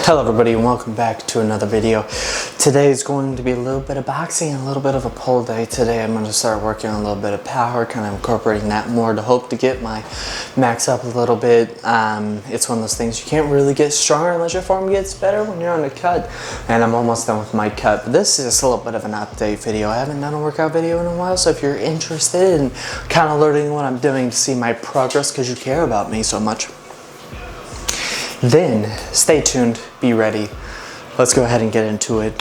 Hello everybody and welcome back to another video. Today is going to be a little bit of boxing and a little bit of a pull day. Today I'm going to start working on a little bit of power, kind of incorporating that more to hope to get my max up a little bit. It's one of those things you can't really get stronger unless your form gets better when you're on the cut. And I'm almost done with my cut, but this is just a little bit of an update video. I haven't done a workout video in a while, so if you're interested in kind of learning what I'm doing to see my progress because you care about me so much, then stay tuned, be ready. Let's go ahead and get into it.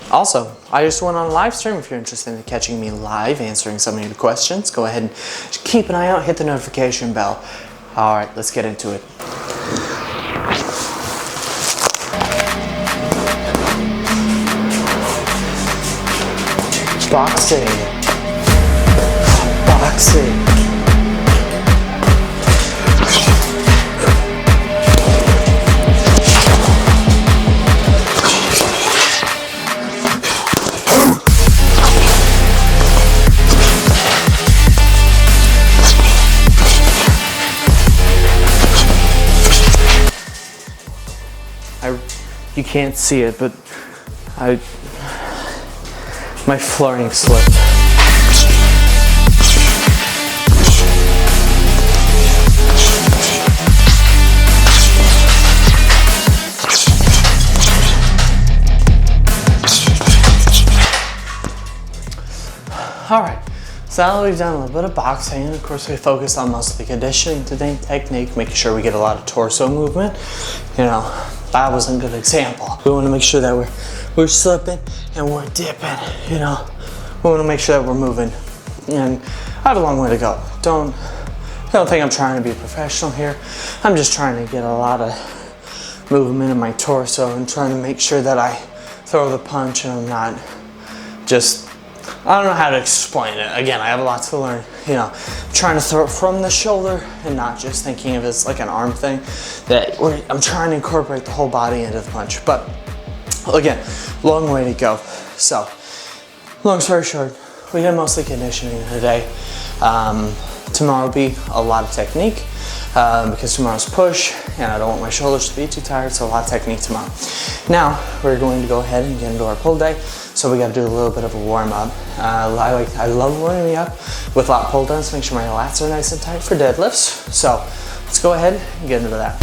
Also, I just went on a live stream. If you're interested in catching me live, answering some of your questions, go ahead and just keep an eye out, hit the notification bell. All right, let's get into it. Boxing. Boxing. You can't see it, but my flooring slipped. All right, so now that we've done a little bit of boxing, and of course we focused on muscle conditioning today, technique, making sure we get a lot of torso movement. You know, that was a good example. We want to make sure that we're slipping and we're dipping, you know. We want to make sure that we're moving. And I have a long way to go. Don't think I'm trying to be a professional here. I'm just trying to get a lot of movement in my torso and trying to make sure that I throw the punch and I'm not just, I don't know how to explain it. Again, I have a lot to learn. You know, trying to throw it from the shoulder and not just thinking of it as like an arm thing. I'm trying to incorporate the whole body into the punch. But again, long way to go. So, long story short, we did mostly conditioning today. Tomorrow will be a lot of technique because tomorrow's push and I don't want my shoulders to be too tired, so a lot of technique tomorrow. Now, we're going to go ahead and get into our pull day. So we got to do a little bit of a warm up. I love warming up with lat pull downs, make sure my lats are nice and tight for deadlifts. So let's go ahead and get into that.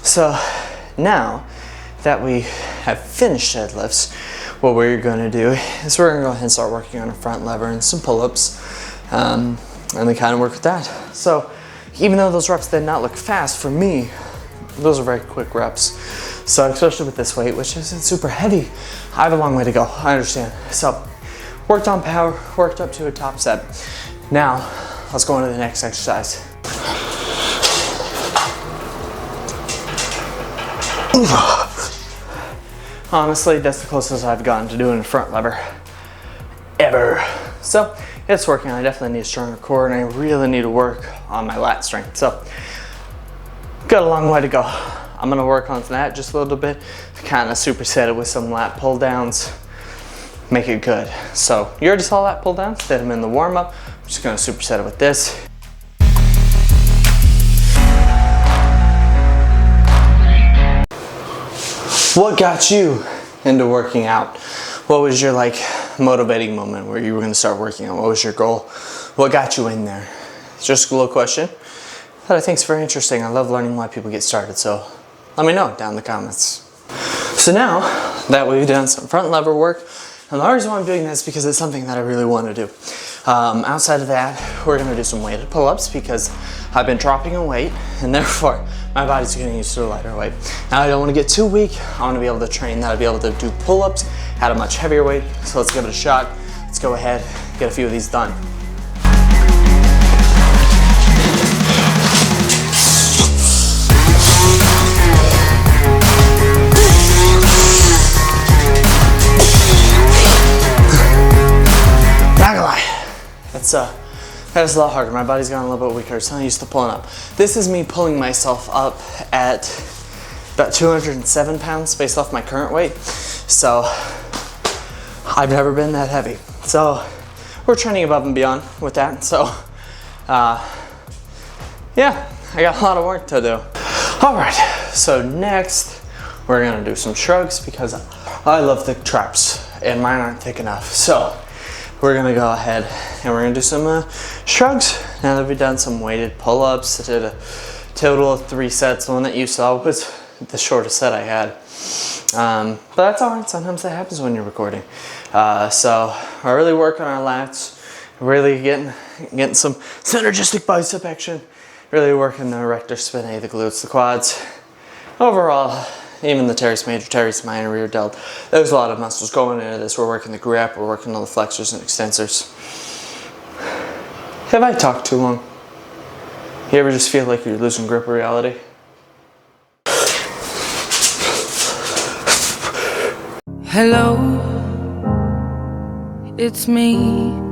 So now that we have finished deadlifts, what we're going to do is we're going to go ahead and start working on a front lever and some pull-ups, and then kind of work with that. So even though those reps did not look fast, for me, those are very quick reps. So especially with this weight, which isn't super heavy, I have a long way to go, I understand. So worked on power, worked up to a top set. Now, let's go into the next exercise. Honestly, that's the closest I've gotten to doing a front lever ever. So it's working. I definitely need a stronger core and I really need to work on my lat strength. So Got a long way to go. I'm gonna work on that just a little bit, kind of superset it with some lat pull downs, make it good. So you already saw lat pull downs, did them in the warm up. I'm just gonna superset it with this. What got you into working out? What was your like motivating moment where you were gonna start working out? What was your goal? What got you in there? It's just a little question that I think is very interesting. I love learning why people get started, so let me know down in the comments. So now that we've done some front lever work, and the reason why I'm doing this is because it's something that I really want to do. Outside of that, we're gonna do some weighted pull-ups because I've been dropping in weight and therefore my body's getting used to a lighter weight. Now I don't want to get too weak. I want to be able to train that. I'll be able to do pull-ups at a much heavier weight. So let's give it a shot. Let's go ahead, get a few of these done. That is a lot harder. My body's gotten a little bit weaker. It's not used to pulling up. This is me pulling myself up at about 207 pounds based off my current weight. So I've never been that heavy. So we're training above and beyond with that. So yeah, I got a lot of work to do. All right, so next we're gonna do some shrugs because I love the traps and mine aren't thick enough. So we're gonna go ahead and we're gonna do some shrugs. Now that we've done some weighted pull-ups, I did a total of 3 sets. The one that you saw was the shortest set I had. But that's all right, sometimes that happens when you're recording. So we're really working our lats, really getting some synergistic bicep action, really working the erector spinae, the glutes, the quads. Overall, even the teres major, teres minor, rear delt. There's a lot of muscles going into this. We're working the grip, we're working all the flexors and extensors. Have I talked too long? You ever just feel like you're losing grip of reality? Hello, it's me.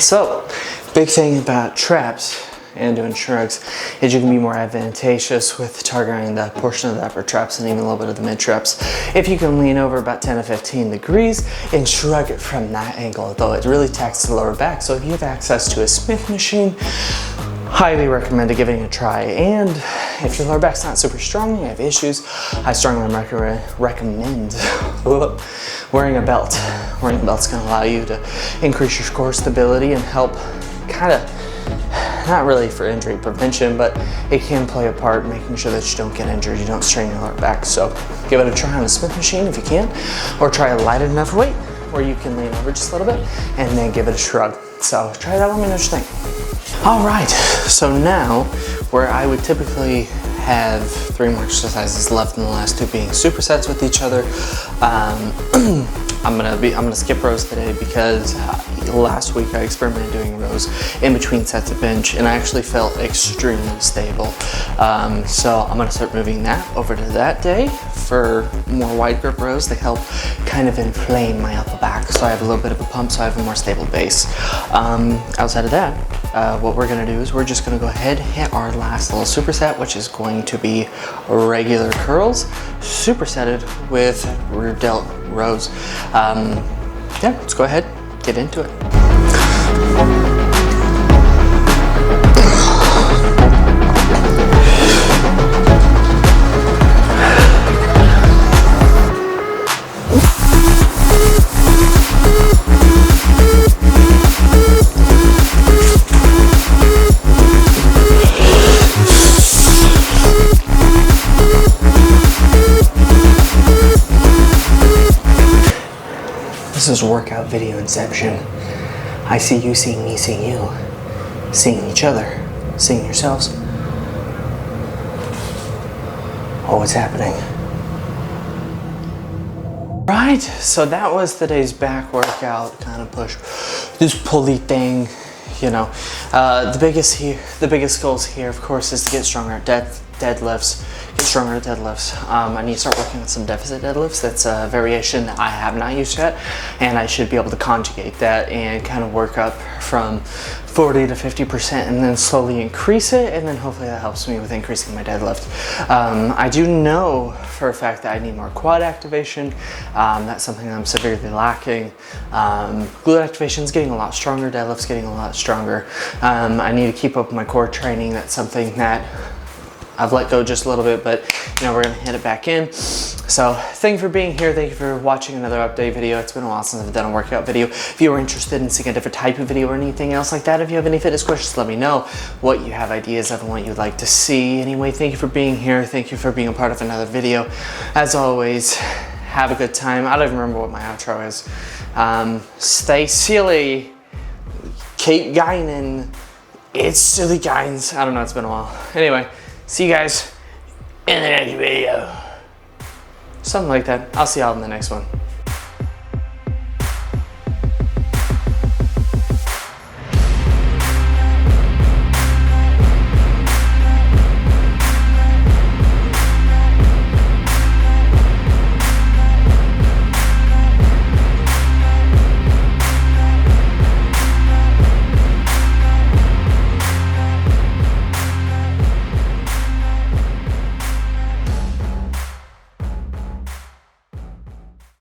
So, big thing about traps and doing shrugs is you can be more advantageous with targeting that portion of the upper traps and even a little bit of the mid traps if you can lean over about 10 to 15 degrees and shrug it from that angle, though it really taxes the lower back. So if you have access to a Smith machine, highly recommend giving it a try. And if your lower back's not super strong, you have issues, I strongly recommend wearing a belt. Wearing a belt's gonna allow you to increase your core stability and help kind of, not really for injury prevention, but it can play a part making sure that you don't get injured, you don't strain your lower back. So give it a try on a Smith machine if you can, or try a light enough weight where you can lean over just a little bit and then give it a shrug. So try that, let me know what you think. All right, so now where I would typically have 3 more exercises left in the last 2 being supersets with each other. I'm gonna skip rows today because last week I experimented doing rows in between sets of bench and I actually felt extremely stable. So I'm gonna start moving that over to that day for more wide grip rows to help kind of inflame my upper back so I have a little bit of a pump so I have a more stable base. Outside of that, what we're gonna do is we're just gonna go ahead and hit our last little superset, which is going to be regular curls supersetted with rear delt rows. Yeah, let's go ahead, get into it. This is workout video inception. I see you seeing me seeing you, seeing each other, seeing yourselves. Oh, what's happening? Right, so that was today's back workout, kind of push this pulley thing. you know. The biggest goals here, of course, is to get stronger at deadlifts. Get stronger at deadlifts. I need to start working on some deficit deadlifts. That's a variation that I have not used yet, and I should be able to conjugate that and kind of work up from 40 to 50% and then slowly increase it, and then hopefully that helps me with increasing my deadlift. I do know for a fact that I need more quad activation. That's something that I'm severely lacking. Glute activation is getting a lot stronger, deadlift's getting a lot stronger. I need to keep up with my core training. That's something that I've let go just a little bit, but you know, we're gonna hit it back in. So thank you for being here. Thank you for watching another update video. It's been a while since I've done a workout video. If you are interested in seeing a different type of video or anything else like that, if you have any fitness questions, let me know what you have ideas of and what you'd like to see. Anyway, thank you for being here. Thank you for being a part of another video. As always, have a good time. I don't even remember what my outro is. Stay silly, keep gaining. It's silly gains. I don't know, it's been a while. Anyway, see you guys in the next video. Something like that. I'll see y'all in the next one.